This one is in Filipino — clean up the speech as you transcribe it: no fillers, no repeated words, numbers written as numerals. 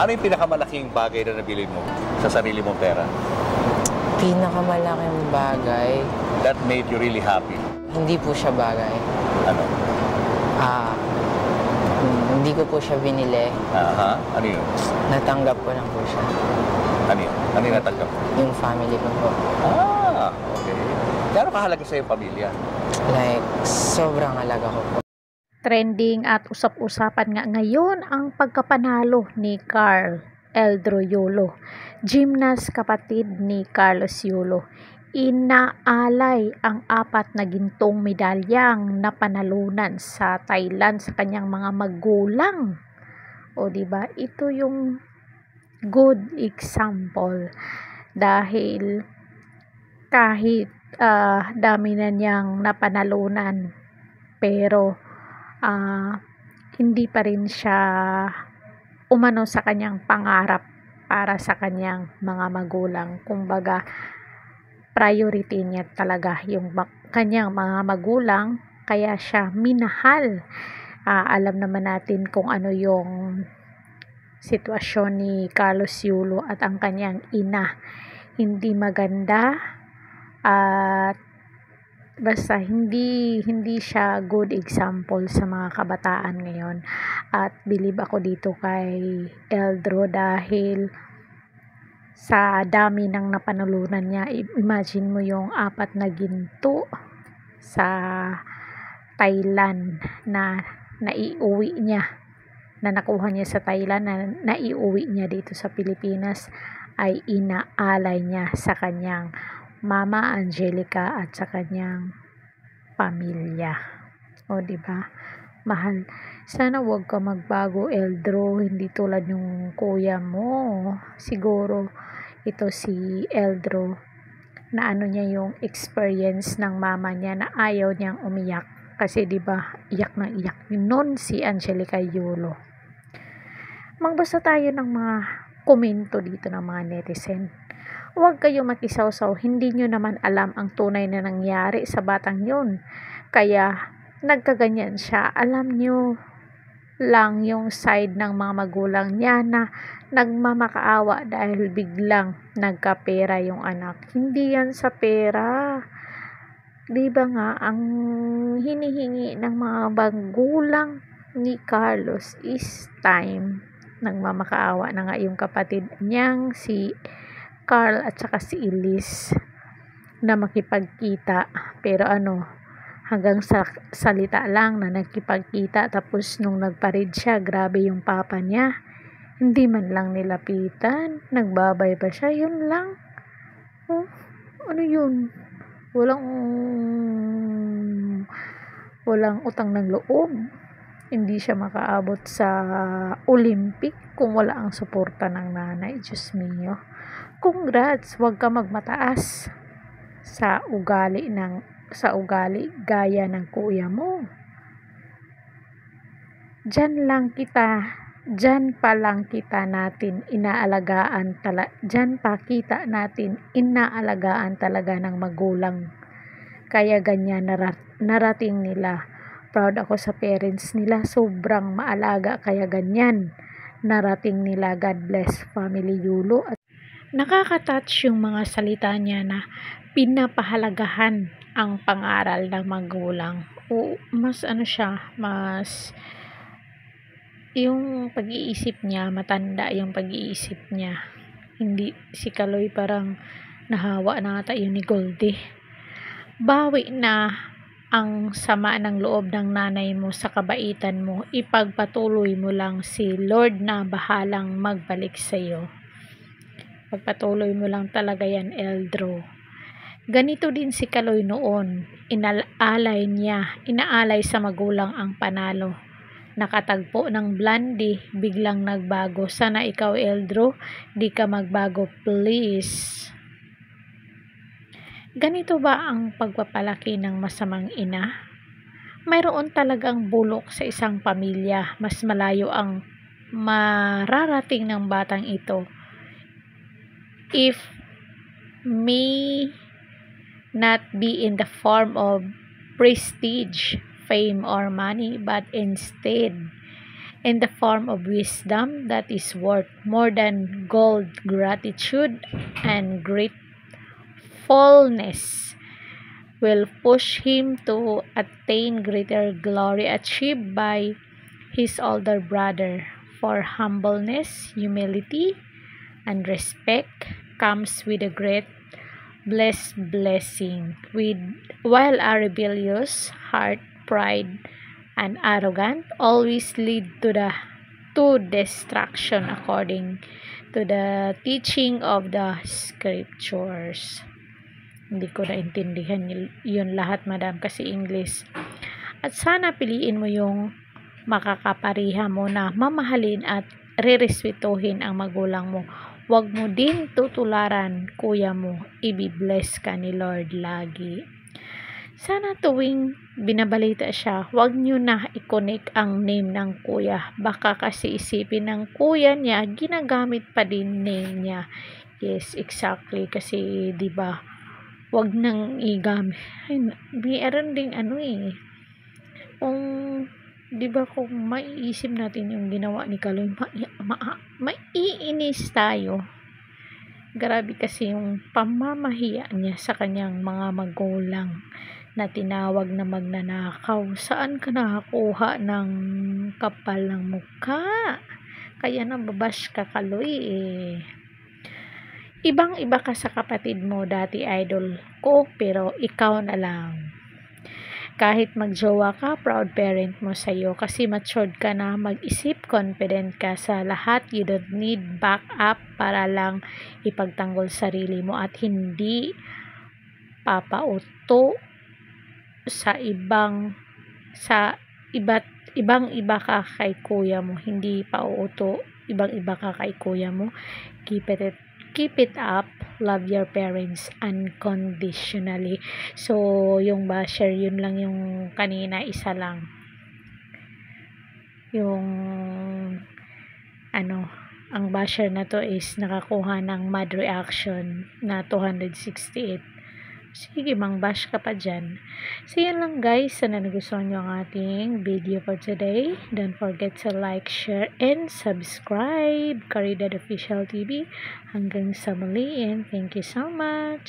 Ano yung pinakamalaking bagay na nabili mo sa sarili mong pera? Pinakamalaking bagay, That made you really happy? hindi po siya bagay. Ano? Hindi ko po siya binili. Aha. Ano yun? Natanggap ko lang po siya. Ano yun? Ano yung natanggap mo? Yung family ko po. Okay. Gano'ng kahalaga sa iyong pamilya? Like, sobrang halaga ko po. Trending at usap-usapan nga ngayon ang pagkapanalo ni Carl Eldro Yulo, gymnast kapatid ni Carlos Yulo. Inaalay ang 4 na gintong medalyang napanalunan sa Thailand sa kanyang mga magulang. O di ba? Ito yung good example dahil kahit dami na niyang napanalunan pero hindi pa rin siya umano sa kanyang pangarap para sa kanyang mga magulang. Kumbaga, priority niya talaga yung kanyang mga magulang, kaya siya minahal. Alam naman natin kung ano yung sitwasyon ni Carlos Yulo at ang kanyang ina. Hindi maganda at basta hindi siya good example sa mga kabataan ngayon. At believe ako dito kay Eldro dahil sa dami ng napanalunan niya. Imagine mo yung 4 na ginto sa Thailand na naiuwi niya, na nakuha niya sa Thailand, na naiuwi niya dito sa Pilipinas, ay inaalay niya sa kanyang Mama Angelica at sa kanyang pamilya. O di ba? Mahal. Sana wag ka magbago, Eldro, hindi tulad yung kuya mo. Siguro ito si Eldro na ano niya yung experience ng mama niya na ayaw niyang umiyak kasi di ba iyak na iyak noon si Angelica Yulo. Magbasa tayo ng mga komento dito ng mga netizen. Huwag kayo makisawsaw, hindi nyo naman alam ang tunay na nangyari sa batang yun. Kaya nagkaganyan siya. Alam nyo lang yung side ng mga magulang niya na nagmamakaawa dahil biglang nagkapera yung anak. Hindi yan sa pera. Di ba nga ang hinihingi ng mga magulang ni Carlos is time. Nagmamakaawa na nga yung kapatid niyang si Carl at saka si Elise na makipagkita, pero hanggang sa salita lang na nagkipagkita, tapos nung nagparid siya, grabe yung papa niya, hindi man lang nilapitan, nagbabay pa siya, yun lang. Ano yun? Walang utang ng loob. Hindi siya makaabot sa Olympic kung wala ang suporta ng nanay. Diyos mio. Congrats, wag ka magmataas sa ugali gaya ng kuya mo. Diyan pa kita natin inaalagaan talaga ng magulang. Kaya ganyan narating nila. Proud ako sa parents nila, sobrang maalaga, kaya ganyan narating nila. God bless family Yulo. Nakaka-touch yung mga salita niya na pinapahalagahan ang pangaral ng magulang. O mas yung pag-iisip niya, matanda yung pag-iisip niya. Hindi si Kaloy, parang nahawa na ata yun ni Goldie. Bawi na ang sama ng loob ng nanay mo sa kabaitan mo. Ipagpatuloy mo lang, si Lord na bahalang magbalik sa iyo. Pagpatuloy mo lang talaga yan, Eldro. Ganito din si Kaloy noon. Inaalay sa magulang ang panalo. Nakatagpo ng Blondie, biglang nagbago. Sana ikaw, Eldro, di ka magbago, please. Ganito ba ang pagpapalaki ng masamang ina? Mayroon talagang bulok sa isang pamilya. Mas malayo ang mararating ng batang ito. If may not be in the form of prestige, fame, or money, but instead in the form of wisdom that is worth more than gold, gratitude, and gratefulness will push him to attain greater glory achieved by his older brother. For humbleness, humility, and respect comes with a great blessing. While a rebellious heart, pride, and arrogant always lead to destruction according to the teaching of the scriptures. Hindi ko naintindihan yun lahat, madam, kasi English. At sana piliin mo yung makakapariha mo na mamahalin at rerespetuhin ang magulang mo. Huwag mo din tutularan kuya mo. Ibibless ka ni Lord lagi. Sana tuwing binabalita siya, huwag nyo na i-connect ang name ng kuya. Baka kasi isipin ng kuya niya, ginagamit pa din name niya. Yes, exactly. Kasi, di ba, huwag nang igamit. Ay, mayroon ding kung, di ba, kung maiisip natin yung ginawa ni Kaloy, maiinis tayo. Grabe kasi yung pamamahiya niya sa kanyang mga magulang na tinawag na magnanakaw. Saan ka nakakuha ng kapal ng mukha? Kaya nababash ka, Kaloy eh. Ibang-iba ka sa kapatid mo, dati idol ko, pero ikaw na lang. Kahit magjowa ka, proud parent mo sa'yo kasi matured ka na mag-isip, confident ka sa lahat. You don't need backup para lang ipagtanggol sarili mo at hindi papauto sa ibang-iba ka kay kuya mo. Hindi pauuto, ibang-iba ka kay kuya mo. Keep it up. Love your parents unconditionally. So, yung basher, yun lang yung kanina, isa lang. Yung, ang basher na to is nakakuha ng mad reaction na 268. Sige, mang-bash ka pa dyan. So, yan lang guys. Sana nagustuhan nyo ang ating video for today. Don't forget to like, share, and subscribe. Caridad Official TV. Hanggang sa muli and thank you so much.